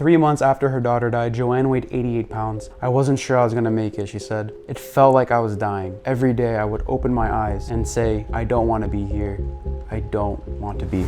3 months after her daughter died, Joanne weighed 88 pounds. I wasn't sure I was gonna make it, she said. It felt like I was dying. Every day I would open my eyes and say, I don't want to be here. I don't want to be here.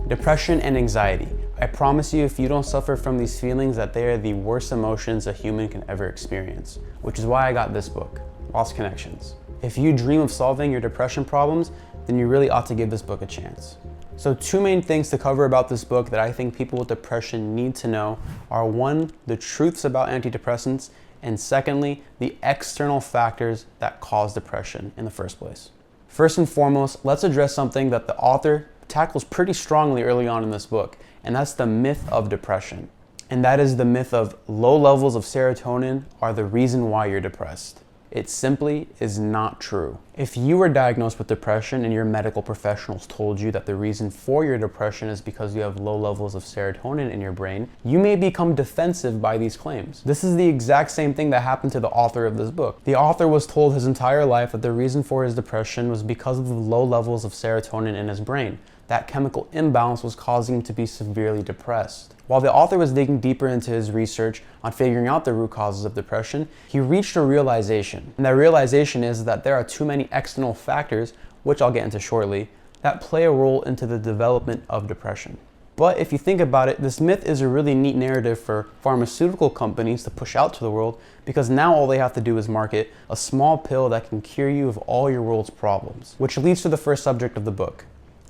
Depression and anxiety. I promise you, if you don't suffer from these feelings, that they are the worst emotions a human can ever experience, which is why I got this book, Disconnections. If you dream of solving your depression problems, then you really ought to give this book a chance. So 2 main things to cover about this book that I think people with depression need to know are: 1, the truths about antidepressants, and secondly, the external factors that cause depression in the first place. First and foremost, let's address something that the author tackles pretty strongly early on in this book, and that's the myth of depression. And that is the myth of low levels of serotonin are the reason why you're depressed. It simply is not true. If you were diagnosed with depression and your medical professionals told you that the reason for your depression is because you have low levels of serotonin in your brain, you may become defensive by these claims. This is the exact same thing that happened to the author of this book. The author was told his entire life that the reason for his depression was because of the low levels of serotonin in his brain. That chemical imbalance was causing him to be severely depressed. While the author was digging deeper into his research on figuring out the root causes of depression, he reached a realization. And that realization is that there are too many external factors, which I'll get into shortly, that play a role into the development of depression. But if you think about it, this myth is a really neat narrative for pharmaceutical companies to push out to the world, because now all they have to do is market a small pill that can cure you of all your world's problems. Which leads to the first subject of the book: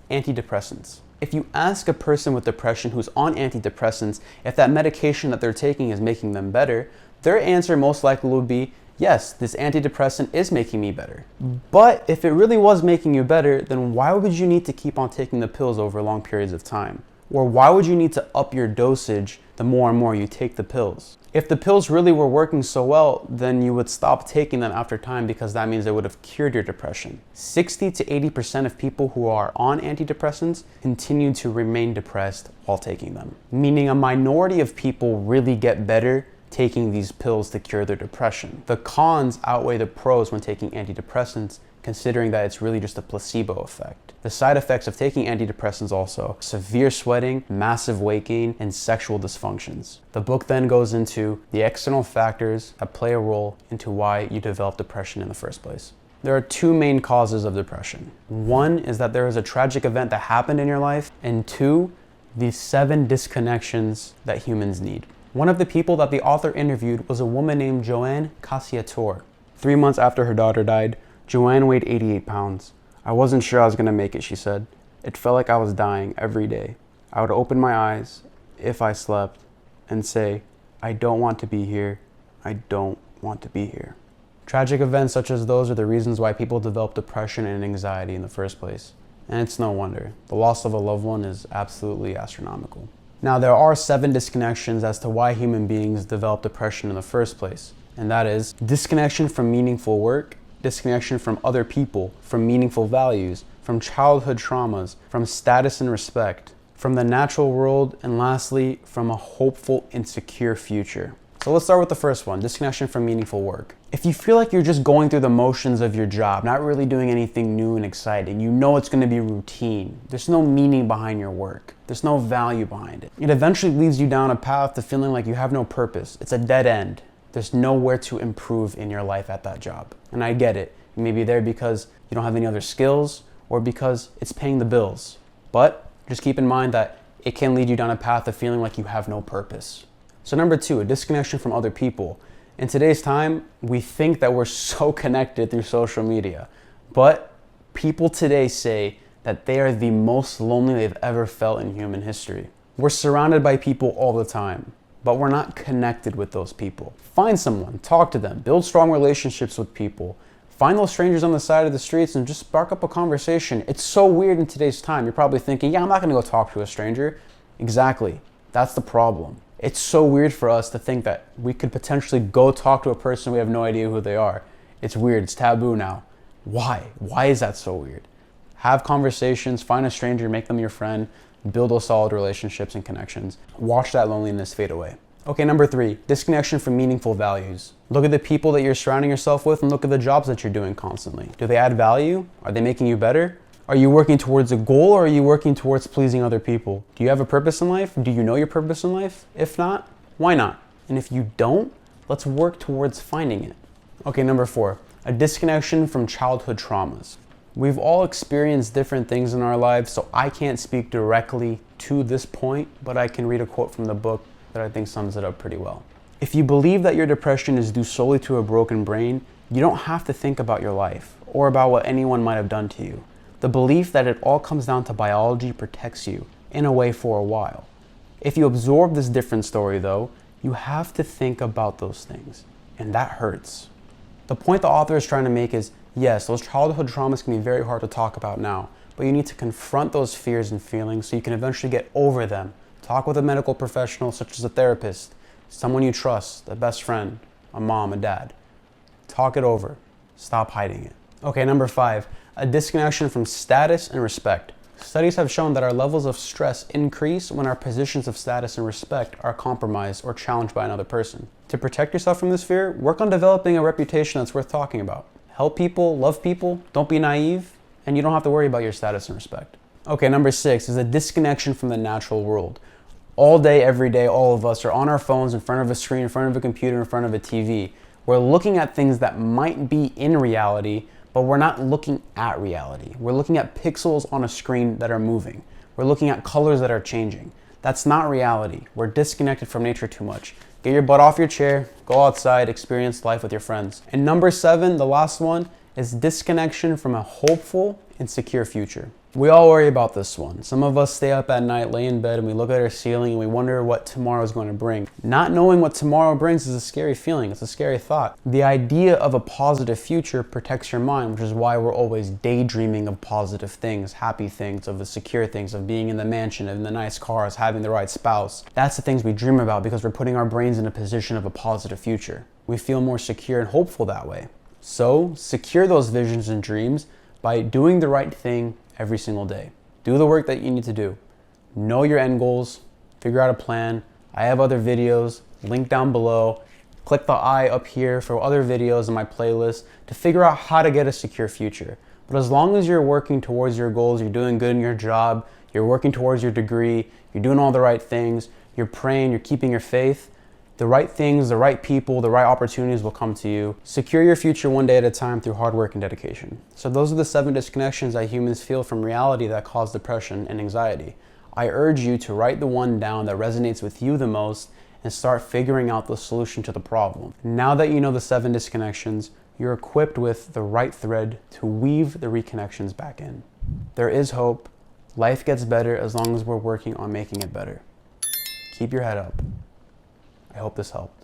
antidepressants. If you ask a person with depression who's on antidepressants if that medication that they're taking is making them better, their answer most likely would be, yes, this antidepressant is making me better. But if it really was making you better, then why would you need to keep on taking the pills over long periods of time? Or why would you need to up your dosage the more and more you take the pills? If the pills really were working so well, then you would stop taking them after time, because that means they would have cured your depression. 60 to 80% of people who are on antidepressants continue to remain depressed while taking them. Meaning a minority of people really get better taking these pills to cure their depression. The cons outweigh the pros when taking antidepressants, considering that it's really just a placebo effect. The side effects of taking antidepressants also: severe sweating, massive weight gain, and sexual dysfunctions. The book then goes into the external factors that play a role into why you develop depression in the first place. There are 2 main causes of depression. 1 is that there is a tragic event that happened in your life, and 2, the 7 disconnections that humans need. One of the people that the author interviewed was a woman named Joanne Keahey. 3 months after her daughter died, Joanne weighed 88 pounds. I wasn't sure I was gonna make it, she said. It felt like I was dying every day. I would open my eyes, if I slept, and say, I don't want to be here. I don't want to be here. Tragic events such as those are the reasons why people develop depression and anxiety in the first place. And it's no wonder. The loss of a loved one is absolutely astronomical. Now, there are 7 disconnections as to why human beings develop depression in the first place. And that is disconnection from meaningful work, disconnection from other people, from meaningful values, from childhood traumas, from status and respect, from the natural world, and lastly, from a hopeful, insecure future. So let's start with the first one, disconnection from meaningful work. If you feel like you're just going through the motions of your job, not really doing anything new and exciting, you know it's going to be routine. There's no meaning behind your work. There's no value behind it. It eventually leads you down a path to feeling like you have no purpose. It's a dead end. There's nowhere to improve in your life at that job. And I get it. You may be there because you don't have any other skills or because it's paying the bills. But just keep in mind that it can lead you down a path of feeling like you have no purpose. So number 2, a disconnection from other people. In today's time, we think that we're so connected through social media, but people today say that they are the most lonely they've ever felt in human history. We're surrounded by people all the time, but we're not connected with those people. Find someone, talk to them, build strong relationships with people. Find those strangers on the side of the streets and just spark up a conversation. It's so weird in today's time. You're probably thinking, yeah, I'm not gonna go talk to a stranger. Exactly, that's the problem. It's so weird for us to think that we could potentially go talk to a person we have no idea who they are. It's weird, it's taboo now. Why? Why is that so weird? Have conversations, find a stranger, make them your friend, build those solid relationships and connections. Watch that loneliness fade away. Okay, number 3, disconnection from meaningful values. Look at the people that you're surrounding yourself with and look at the jobs that you're doing constantly. Do they add value? Are they making you better? Are you working towards a goal, or are you working towards pleasing other people? Do you have a purpose in life? Do you know your purpose in life? If not, why not? And if you don't, let's work towards finding it. Okay, number 4, a disconnection from childhood traumas. We've all experienced different things in our lives, so I can't speak directly to this point, but I can read a quote from the book that I think sums it up pretty well. If you believe that your depression is due solely to a broken brain, you don't have to think about your life or about what anyone might have done to you. The belief that it all comes down to biology protects you, in a way, for a while. If you absorb this different story, though, you have to think about those things, and that hurts. The point the author is trying to make is, yes, those childhood traumas can be very hard to talk about now, but you need to confront those fears and feelings so you can eventually get over them. Talk with a medical professional, such as a therapist, someone you trust, a best friend, a mom, a dad. Talk it over. Stop hiding it. Okay, number 5, a disconnection from status and respect. Studies have shown that our levels of stress increase when our positions of status and respect are compromised or challenged by another person. To protect yourself from this fear, work on developing a reputation that's worth talking about. Help people, love people, don't be naive, and you don't have to worry about your status and respect. Okay, number 6 is a disconnection from the natural world. All day, every day, all of us are on our phones, in front of a screen, in front of a computer, in front of a TV. We're looking at things that might be in reality, but we're not looking at reality. We're looking at pixels on a screen that are moving. We're looking at colors that are changing. That's not reality. We're disconnected from nature too much. Get your butt off your chair, go outside, experience life with your friends. And number 7, the last one, is disconnection from a hopeful and secure future. We all worry about this one. Some of us stay up at night, lay in bed, and we look at our ceiling and we wonder what tomorrow is going to bring. Not knowing what tomorrow brings is a scary feeling. It's a scary thought. The idea of a positive future protects your mind, which is why we're always daydreaming of positive things, happy things, of the secure things, of being in the mansion, in the nice cars, having the right spouse. That's the things we dream about because we're putting our brains in a position of a positive future. We feel more secure and hopeful that way. So, secure those visions and dreams by doing the right thing every single day. Do the work that you need to do. Know your end goals, figure out a plan. I have other videos, link down below. Click the I up here for other videos in my playlist to figure out how to get a secure future. But as long as you're working towards your goals, you're doing good in your job, you're working towards your degree, you're doing all the right things, you're praying, you're keeping your faith, the right things, the right people, the right opportunities will come to you. Secure your future one day at a time through hard work and dedication. So those are the 7 disconnections that humans feel from reality that cause depression and anxiety. I urge you to write the one down that resonates with you the most and start figuring out the solution to the problem. Now that you know the 7 disconnections, you're equipped with the right thread to weave the reconnections back in. There is hope. Life gets better as long as we're working on making it better. Keep your head up. I hope this helped.